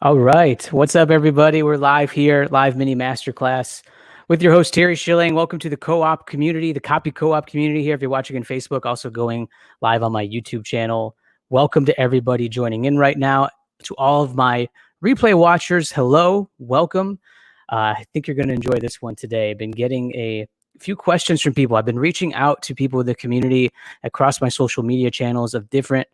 All right. What's up, everybody? We're live here, live mini masterclass with your host, Terry Schilling. Welcome to the co-op community, the copy co-op community here. If you're watching on Facebook, also going live on my YouTube channel. Welcome to everybody joining in right now. To all of my replay watchers, hello, welcome. I think you're going to enjoy this one today. I've been getting a few questions from people. I've been reaching out to people in the community across my social media channels of different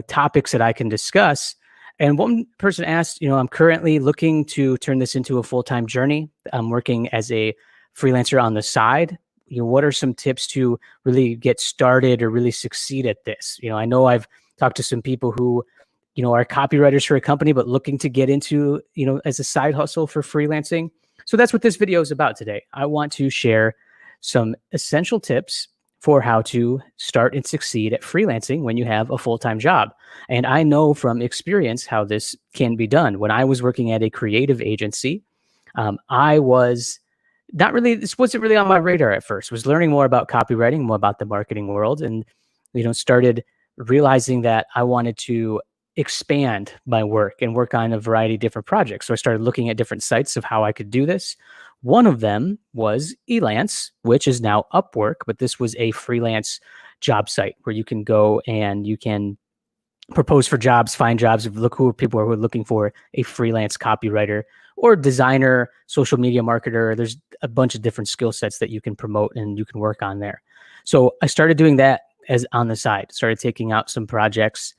topics that I can discuss. And one person asked, I'm currently looking to turn this into a full-time journey. I'm working as a freelancer on the side. What are some tips to really get started or really succeed at this? I know I've talked to some people who, are copywriters for a company, but looking to get into, as a side hustle for freelancing. So that's what this video is about today. I want to share some essential tips for how to start and succeed at freelancing when you have a full-time job. And I know from experience how this can be done. When I was working at a creative agency, I was not really, this wasn't really on my radar at first. Was learning more about copywriting, more about the marketing world, and started realizing that I wanted to expand my work and work on a variety of different projects. So I started looking at different sites of how I could do this. One of them was Elance, which is now Upwork, but this was a freelance job site where you can go and you can propose for jobs, find jobs, look who people are looking for a freelance copywriter or designer, social media marketer. There's a bunch of different skill sets that you can promote and you can work on there. So I started doing that as on the side, started taking out some projects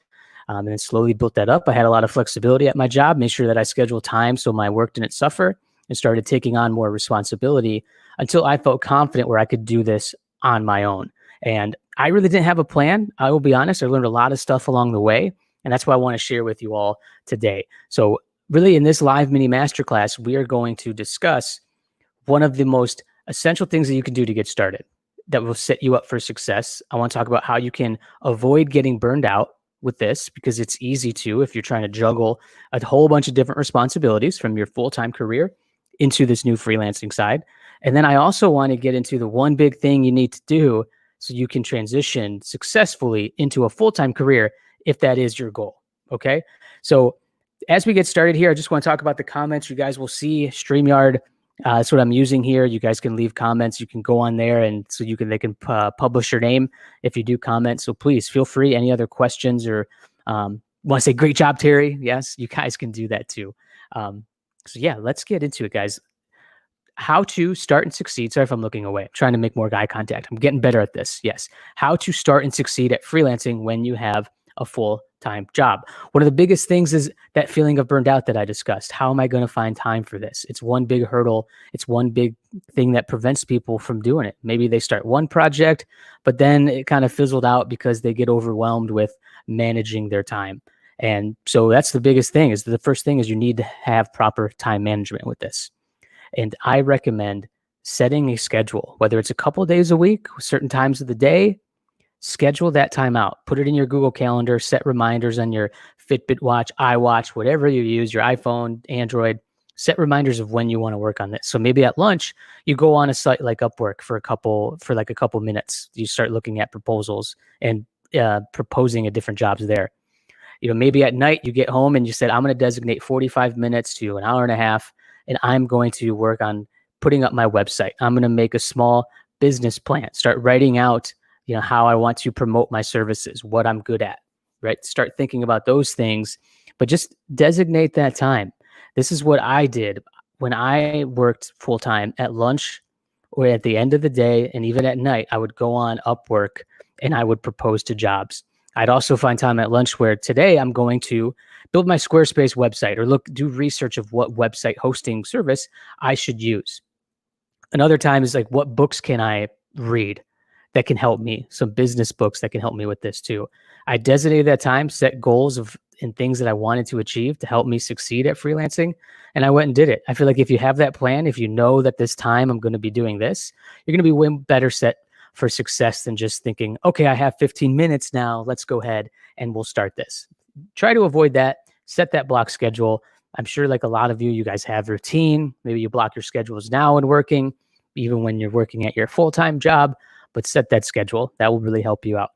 and then slowly built that up. I had a lot of flexibility at my job, made sure that I scheduled time so my work didn't suffer, and started taking on more responsibility until I felt confident where I could do this on my own. And I really didn't have a plan. I will be honest. I learned a lot of stuff along the way, and that's what I want to share with you all today. So really in this live mini masterclass, we are going to discuss one of the most essential things that you can do to get started that will set you up for success. I want to talk about how you can avoid getting burned out with this, because it's easy to, if you're trying to juggle a whole bunch of different responsibilities from your full-time career into this new freelancing side. And then I also want to get into the one big thing you need to do so you can transition successfully into a full-time career if that is your goal. Okay. So as we get started here, I just want to talk about the comments. You guys will see StreamYard. That's what I'm using here. You guys can leave comments. You can go on there, and so they can publish your name if you do comment. So please feel free. Any other questions or want to say great job, Terry? Yes, you guys can do that too. So yeah, let's get into it, guys. How to start and succeed. Sorry if I'm looking away. I'm trying to make more eye contact. I'm getting better at this. Yes. How to start and succeed at freelancing when you have a full-time job. One of the biggest things is that feeling of burned out that I discussed. How am I going to find time for this? It's one big hurdle. It's one big thing that prevents people from doing it. Maybe they start one project, but then it kind of fizzled out because they get overwhelmed with managing their time. And so that's the biggest thing. Is the first thing is you need to have proper time management with this. And I recommend setting a schedule, whether it's a couple of days a week, certain times of the day. Schedule that time out. Put it in your Google Calendar. Set reminders on your Fitbit watch, iWatch, whatever you use, your iPhone, Android. Set reminders of when you want to work on this. So maybe at lunch, you go on a site like Upwork for a couple minutes. You start looking at proposals and proposing at different jobs there. Maybe at night you get home and you said, I'm going to designate 45 minutes to an hour and a half, and I'm going to work on putting up my website. I'm going to make a small business plan. Start writing out how I want to promote my services, what I'm good at, right? Start thinking about those things, but just designate that time. This is what I did when I worked full-time. At lunch or at the end of the day, and even at night, I would go on Upwork and I would propose to jobs. I'd also find time at lunch where today I'm going to build my Squarespace website or do research of what website hosting service I should use. Another time is like, what books can I read that can help me? Some business books that can help me with this too. I designated that time, set goals and things that I wanted to achieve to help me succeed at freelancing. And I went and did it. I feel like if you have that plan, if you know that this time I'm going to be doing this, you're going to be way better set for success than just thinking, okay, I have 15 minutes now. Let's go ahead and we'll start this. Try to avoid that. Set that block schedule. I'm sure like a lot of you guys have routine. Maybe you block your schedules now when working, even when you're working at your full-time job. But set that schedule. That will really help you out.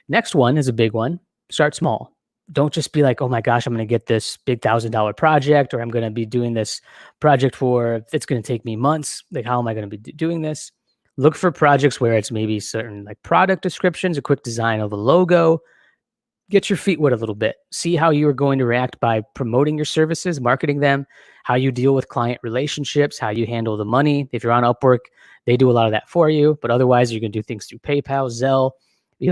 Next one is a big one. Start small. don't just be like, oh my gosh, I'm going to get this big $1,000 project, or I'm going to be doing this project it's going to take me months. Like, how am I going to be doing this? Look for projects where it's maybe certain like product descriptions, a quick design of a logo. Get your feet wet a little bit. See how you are going to react by promoting your services, marketing them, how you deal with client relationships, how you handle the money. If you're on Upwork, they do a lot of that for you. But otherwise, you can do things through PayPal, Zelle.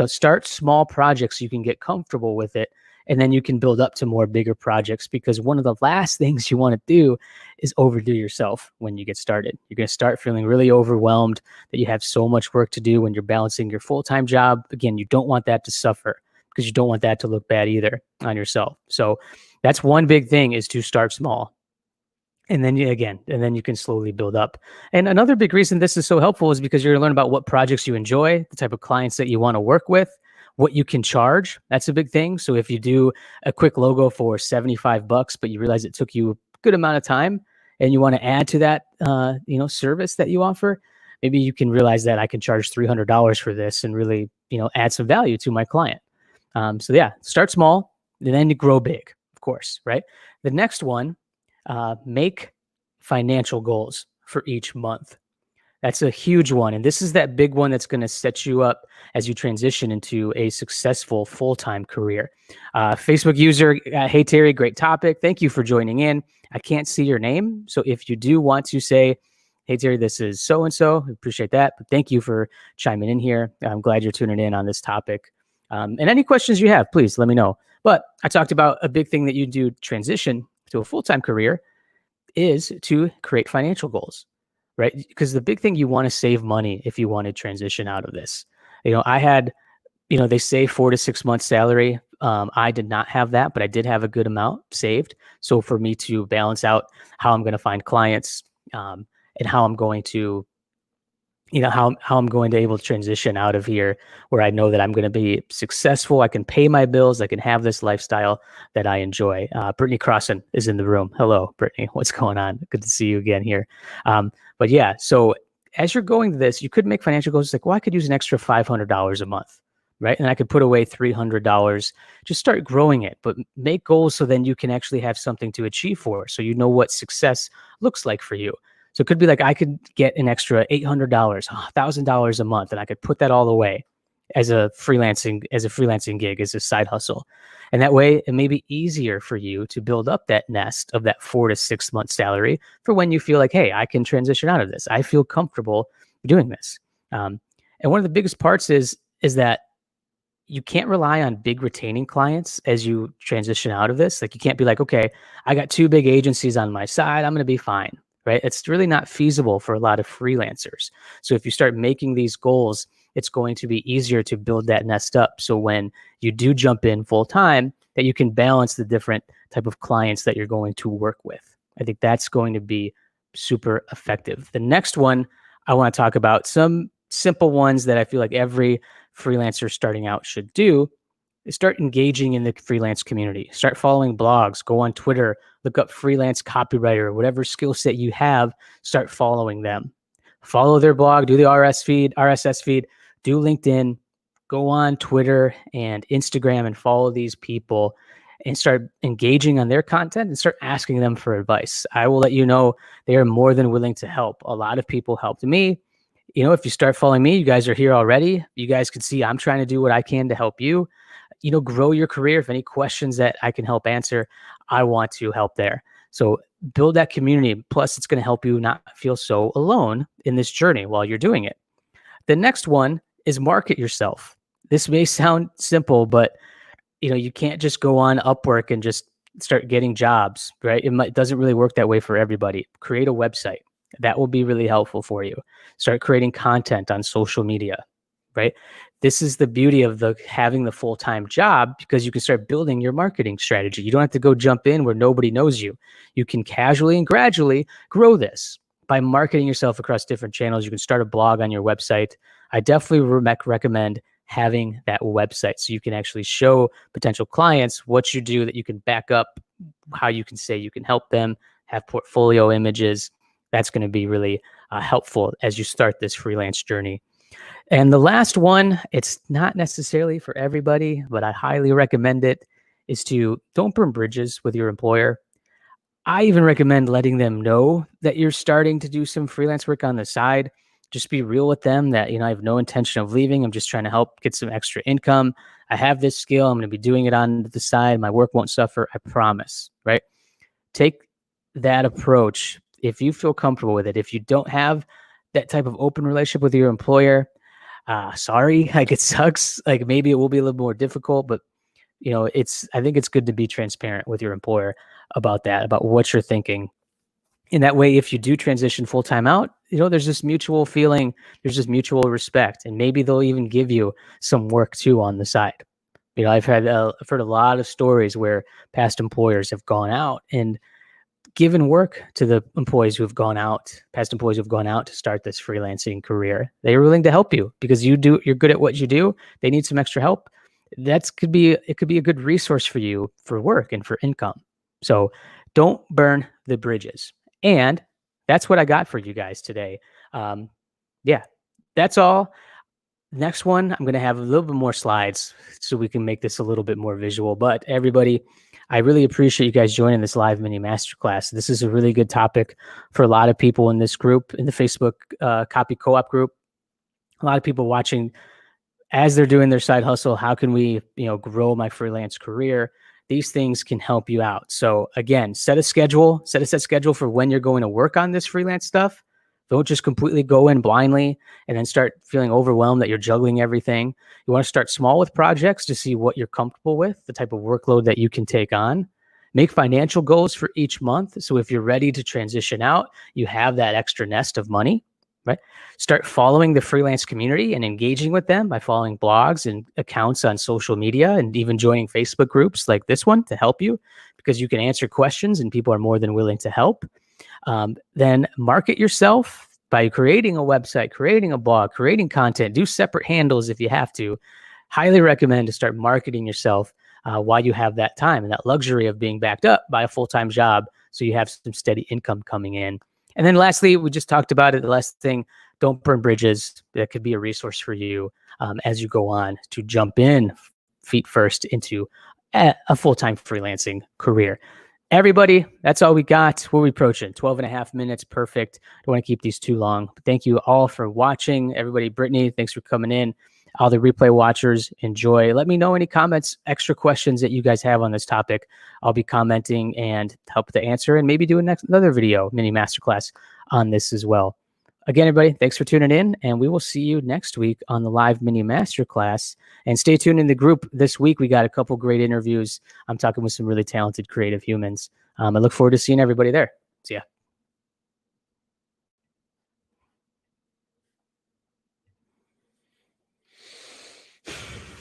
Start small projects so you can get comfortable with it. And then you can build up to more bigger projects, because one of the last things you want to do is overdo yourself when you get started. You're going to start feeling really overwhelmed that you have so much work to do when you're balancing your full-time job. Again, you don't want that to suffer, because you don't want that to look bad either on yourself. So that's one big thing, is to start small. And then you can slowly build up. And another big reason this is so helpful is because you're going to learn about what projects you enjoy, the type of clients that you want to work with, what you can charge. That's a big thing. So if you do a quick logo for $75, but you realize it took you a good amount of time and you want to add to that, service that you offer, maybe you can realize that I can charge $300 for this and really, add some value to my client. Start small, and then you grow big, of course, right? The next one, make financial goals for each month. That's a huge one. And this is that big one that's going to set you up as you transition into a successful full-time career. Facebook user, hey, Terry, great topic. Thank you for joining in. I can't see your name. So if you do want to say, hey, Terry, this is so-and-so, appreciate that. But thank you for chiming in here. I'm glad you're tuning in on this topic. And any questions you have, please let me know. But I talked about a big thing that you do transition to a full-time career is to create financial goals, right? Because the big thing, you want to save money if you want to transition out of this. I had, they say 4 to 6 months salary. I did not have that, but I did have a good amount saved. So for me to balance out how I'm going to find clients, and how I'm going to, how I'm going to able to transition out of here where I know that I'm going to be successful. I can pay my bills. I can have this lifestyle that I enjoy. Brittany Crossan is in the room. Hello, Brittany. What's going on? Good to see you again here. But yeah, so as you're going to this, you could make financial goals like, well, I could use an extra $500 a month, right? And I could put away $300, just start growing it, but make goals so then you can actually have something to achieve for. So you know what success looks like for you. So it could be like, I could get an extra $800, $1,000 a month, and I could put that all away as a freelancing gig, as a side hustle. And that way it may be easier for you to build up that nest of that 4 to 6 month salary for when you feel like, hey, I can transition out of this. I feel comfortable doing this. And one of the biggest parts is that you can't rely on big retaining clients as you transition out of this. Like, you can't be like, okay, I got 2 big agencies on my side, I'm going to be fine. Right? It's really not feasible for a lot of freelancers. So if you start making these goals, it's going to be easier to build that nest up. So when you do jump in full time, that you can balance the different type of clients that you're going to work with. I think that's going to be super effective. The next one, I want to talk about some simple ones that I feel like every freelancer starting out should do. Start engaging in the freelance community. Start following blogs. Go on Twitter. Look up freelance copywriter, whatever skill set you have. Start following them. Follow their blog. Do the RSS feed. Do LinkedIn. Go on Twitter and Instagram and follow these people and start engaging on their content and start asking them for advice. I will let you know they are more than willing to help. A lot of people helped me. If you start following me, you guys are here already. You guys can see I'm trying to do what I can to help you. Grow your career. If any questions that I can help answer, I want to help there. So build that community. Plus, it's going to help you not feel so alone in this journey while you're doing it. The next one is market yourself. This may sound simple, but you can't just go on Upwork and just start getting jobs, right? It doesn't really work that way for everybody. Create a website. That will be really helpful for you. Start creating content on social media, right? This is the beauty of having the full-time job, because you can start building your marketing strategy. You don't have to go jump in where nobody knows you. You can casually and gradually grow this by marketing yourself across different channels. You can start a blog on your website. I definitely recommend having that website so you can actually show potential clients what you do, that you can back up how you can say you can help them, have portfolio images. That's going to be really helpful as you start this freelance journey. And the last one, it's not necessarily for everybody, but I highly recommend it, is to don't burn bridges with your employer. I even recommend letting them know that you're starting to do some freelance work on the side. Just be real with them that, I have no intention of leaving. I'm just trying to help get some extra income. I have this skill. I'm going to be doing it on the side. My work won't suffer. I promise, right? Take that approach if you feel comfortable with it. If you don't have that type of open relationship with your employer, sorry, like it sucks. Like maybe it will be a little more difficult, but I think it's good to be transparent with your employer about that, about what you're thinking. In that way, if you do transition full time out, there's this mutual feeling, there's this mutual respect, and maybe they'll even give you some work too on the side. I've heard a lot of stories where past employers have gone out and given work to the employees who have gone out, past employees who've gone out to start this freelancing career. They are willing to help you because you're good at what you do. They need some extra help. It could be a good resource for you for work and for income. So don't burn the bridges. And that's what I got for you guys today. Yeah, that's all. Next one, I'm going to have a little bit more slides so we can make this a little bit more visual. But everybody, I really appreciate you guys joining this live mini masterclass. This is a really good topic for a lot of people in this group, in the Facebook Copy Co-op group. A lot of people watching as they're doing their side hustle. How can we, grow my freelance career? These things can help you out. So again, set a set schedule for when you're going to work on this freelance stuff. Don't just completely go in blindly and then start feeling overwhelmed that you're juggling everything. You want to start small with projects to see what you're comfortable with, the type of workload that you can take on. Make financial goals for each month. So if you're ready to transition out, you have that extra nest of money, right? Start following the freelance community and engaging with them by following blogs and accounts on social media and even joining Facebook groups like this one to help you, because you can answer questions and people are more than willing to help. Then market yourself by creating a website, creating a blog, creating content. Do separate handles if you have to. Highly recommend to start marketing yourself while you have that time and that luxury of being backed up by a full-time job, so you have some steady income coming in. And then lastly, we just talked about it, the last thing, don't burn bridges. That could be a resource for you as you go on to jump in feet first into a full-time freelancing career. Everybody, that's all we got. We're approaching 12 and a half minutes. Perfect. Don't want to keep these too long. But thank you all for watching. Everybody, Brittany, thanks for coming in. All the replay watchers, enjoy. Let me know any comments, extra questions that you guys have on this topic. I'll be commenting and help to answer and maybe do another video, mini masterclass on this as well. Again, everybody, thanks for tuning in, and we will see you next week on the live mini masterclass. And stay tuned in the group this week. We got a couple great interviews. I'm talking with some really talented creative humans. I look forward to seeing everybody there.